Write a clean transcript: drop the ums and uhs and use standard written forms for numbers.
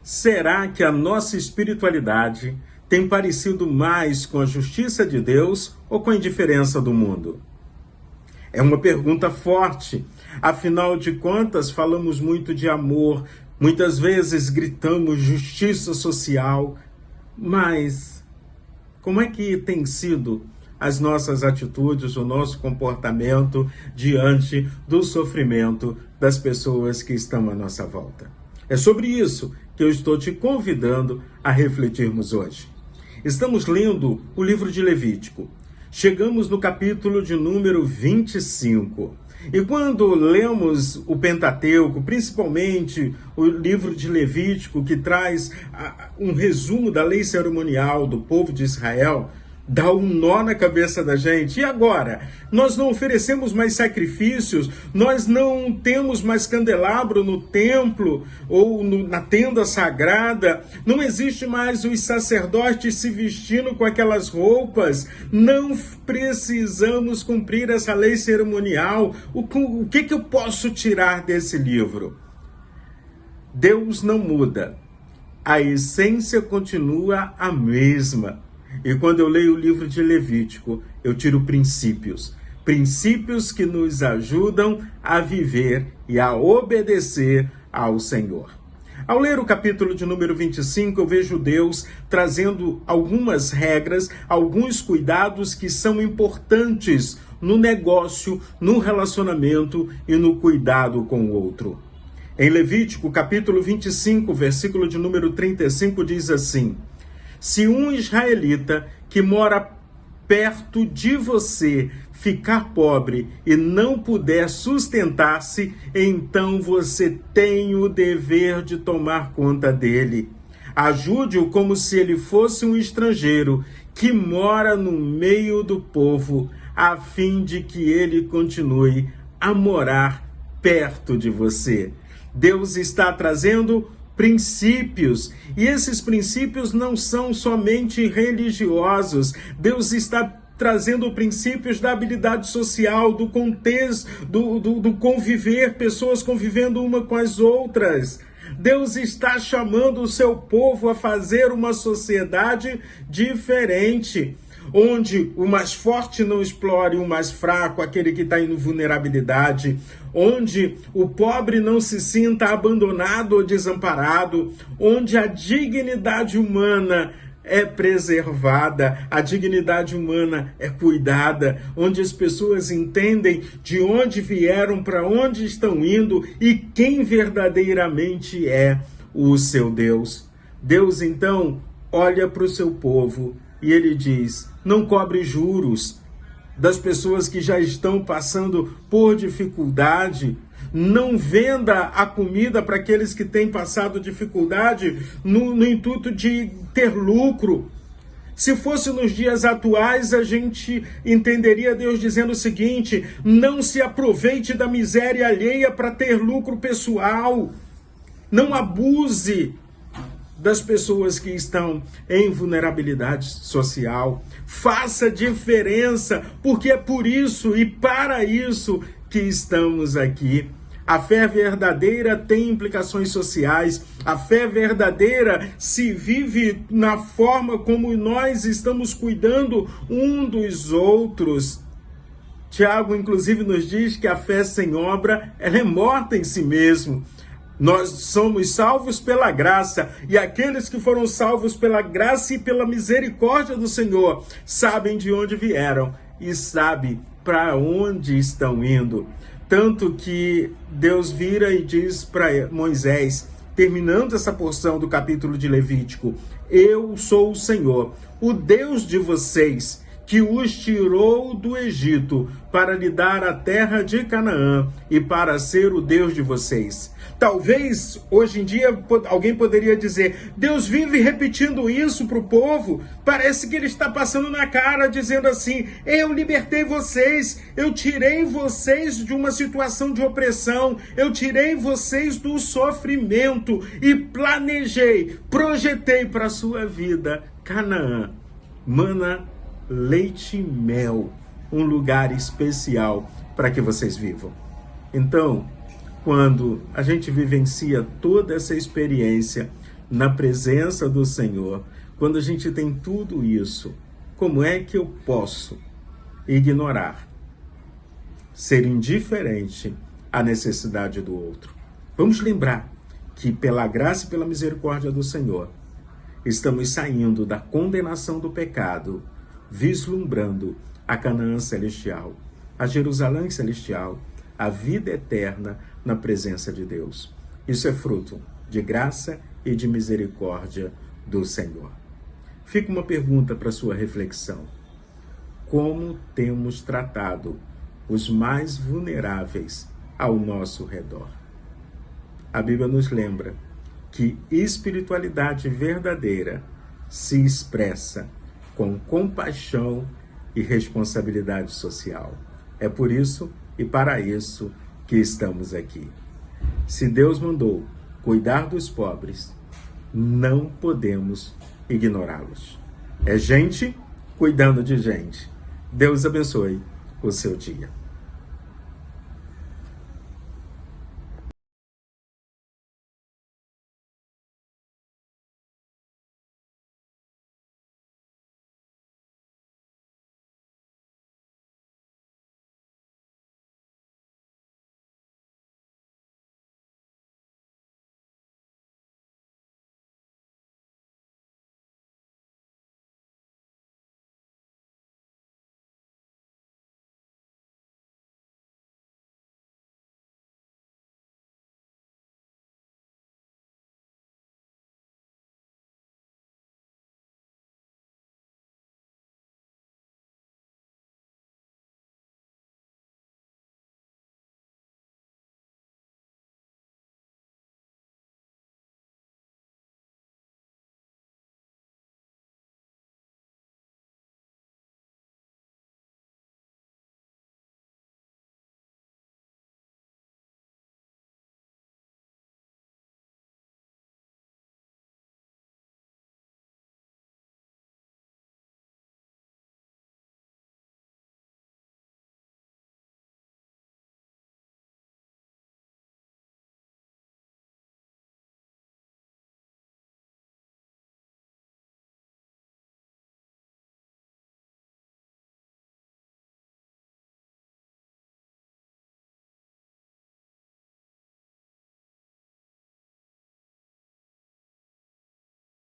Será que a nossa espiritualidade tem parecido mais com a justiça de Deus ou com a indiferença do mundo? É uma pergunta forte. Afinal de contas, falamos muito de amor, muitas vezes gritamos justiça social, mas como é que tem sido as nossas atitudes, o nosso comportamento diante do sofrimento das pessoas que estão à nossa volta? É sobre isso que eu estou te convidando a refletirmos hoje. Estamos lendo o livro de Levítico. Chegamos no capítulo de número 25. E quando lemos o Pentateuco, principalmente o livro de Levítico, que traz um resumo da lei cerimonial do povo de Israel, dá um nó na cabeça da gente. E agora? Nós não oferecemos mais sacrifícios, nós não temos mais candelabro no templo ou na tenda sagrada, não existe mais os sacerdotes se vestindo com aquelas roupas, não precisamos cumprir essa lei cerimonial. O que eu posso tirar desse livro? Deus não muda, a essência continua a mesma. E quando eu leio o livro de Levítico, eu tiro princípios. Princípios que nos ajudam a viver e a obedecer ao Senhor. Ao ler o capítulo de número 25, eu vejo Deus trazendo algumas regras, alguns cuidados que são importantes no negócio, no relacionamento e no cuidado com o outro. Em Levítico, capítulo 25, versículo de número 35, diz assim: se um israelita que mora perto de você ficar pobre e não puder sustentar-se, então você tem o dever de tomar conta dele. Ajude-o como se ele fosse um estrangeiro que mora no meio do povo, a fim de que ele continue a morar perto de você. Deus está trazendo princípios, e esses princípios não são somente religiosos. Deus está trazendo princípios da habilidade social, do contexto, do conviver, pessoas convivendo uma com as outras. Deus está chamando o seu povo a fazer uma sociedade diferente, onde o mais forte não explore o mais fraco, aquele que está em vulnerabilidade, onde o pobre não se sinta abandonado ou desamparado, onde a dignidade humana é preservada, a dignidade humana é cuidada, onde as pessoas entendem de onde vieram, para onde estão indo e quem verdadeiramente é o seu Deus. Deus, então, olha para o seu povo e ele diz: não cobre juros das pessoas que já estão passando por dificuldade. Não venda a comida para aqueles que têm passado dificuldade no intuito de ter lucro. Se fosse nos dias atuais, a gente entenderia Deus dizendo o seguinte: não se aproveite da miséria alheia para ter lucro pessoal. Não abuse das pessoas que estão em vulnerabilidade social. Faça diferença, porque é por isso e para isso que estamos aqui. A fé verdadeira tem implicações sociais. A fé verdadeira se vive na forma como nós estamos cuidando um dos outros. Tiago, inclusive, nos diz que a fé sem obra, ela é morta em si mesmo. Nós somos salvos pela graça, e aqueles que foram salvos pela graça e pela misericórdia do Senhor sabem de onde vieram e sabem para onde estão indo. Tanto que Deus vira e diz para Moisés, terminando essa porção do capítulo de Levítico: eu sou o Senhor, o Deus de vocês, que os tirou do Egito para lhe dar a terra de Canaã e para ser o Deus de vocês. Talvez, hoje em dia, alguém poderia dizer: Deus vive repetindo isso para o povo. Parece que ele está passando na cara, dizendo assim: eu libertei vocês, eu tirei vocês de uma situação de opressão, eu tirei vocês do sofrimento e planejei, projetei para a sua vida Canaã, mana, leite e mel, um lugar especial para que vocês vivam. Então, quando a gente vivencia toda essa experiência, na presença do Senhor, quando a gente tem tudo isso, como é que eu posso ignorar, ser indiferente à necessidade do outro? Vamos lembrar que pela graça e pela misericórdia do Senhor, estamos saindo da condenação do pecado, vislumbrando a Canaã celestial, a Jerusalém celestial, a vida eterna na presença de Deus. Isso é fruto de graça e de misericórdia do Senhor. Fica uma pergunta para sua reflexão. Como temos tratado os mais vulneráveis ao nosso redor? A Bíblia nos lembra que espiritualidade verdadeira se expressa com compaixão e responsabilidade social. É por isso e para isso que estamos aqui. Se Deus mandou cuidar dos pobres, não podemos ignorá-los. É gente cuidando de gente. Deus abençoe o seu dia.